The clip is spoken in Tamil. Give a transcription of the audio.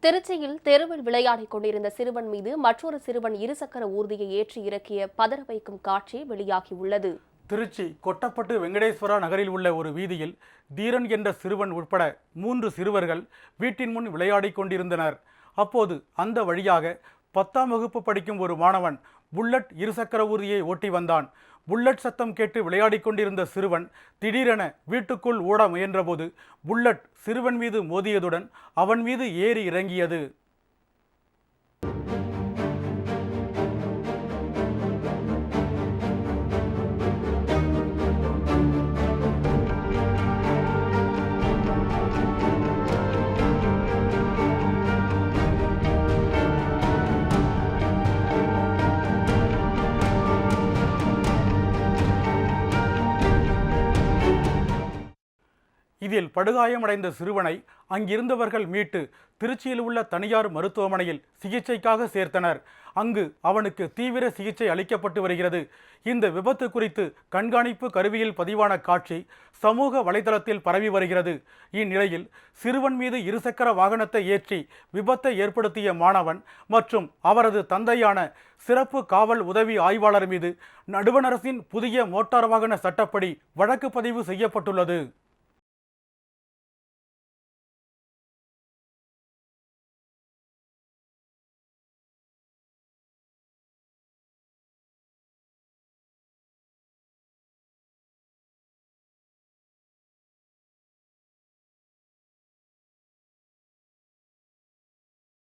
திருச்சியில் தெருவில் விளையாடிக் கொண்டிருந்த சிறுவன் மீது மற்றொரு சிறுவன் இருசக்கர ஊர்தியை ஏற்றி இறக்கிய பதற வைக்கும் காட்சி வெளியாகியுள்ளது. திருச்சி கொட்டப்பட்டு வெங்கடேஸ்வரா நகரில் உள்ள ஒரு வீதியில் தீரன் என்ற சிறுவன் உட்பட 3 சிறுவர்கள் வீட்டின் முன் விளையாடிக் கொண்டிருந்தனர். அப்போது அந்த வழியாக 10ஆம் வகுப்பு படிக்கும் ஒரு மாணவன் புல்லட் இருசக்கர ஊர்தியை ஓட்டி வந்தான். புல்லட் சத்தம் கேட்டு விளையாடிக் கொண்டிருந்த சிறுவன் திடீரென வீட்டுக்குள் ஓட முயன்றபோது புல்லட் சிறுவன் மீது மோதியதுடன் அவன் மீது ஏறி இறங்கியது. இதில் படுகாயமடைந்த சிறுவனை அங்கிருந்தவர்கள் மீட்டு திருச்சியில் உள்ள தனியார் மருத்துவமனையில் சிகிச்சைக்காக சேர்த்தனர். அங்கு அவனுக்கு தீவிர சிகிச்சை அளிக்கப்பட்டு வருகிறது. இந்த விபத்து குறித்து கண்காணிப்பு கருவியில் பதிவான காட்சி சமூக வலைதளத்தில் பரவி வருகிறது. இந்நிலையில் சிறுவன் மீது இருசக்கர வாகனத்தை ஏற்றி விபத்தை ஏற்படுத்திய மாணவன் மற்றும் அவரது தந்தையான சிறப்பு காவல் உதவி ஆய்வாளர் மீது நடுவண் அரசின் புதிய மோட்டார் வாகன சட்டப்படி வழக்கு பதிவு செய்யப்பட்டுள்ளது.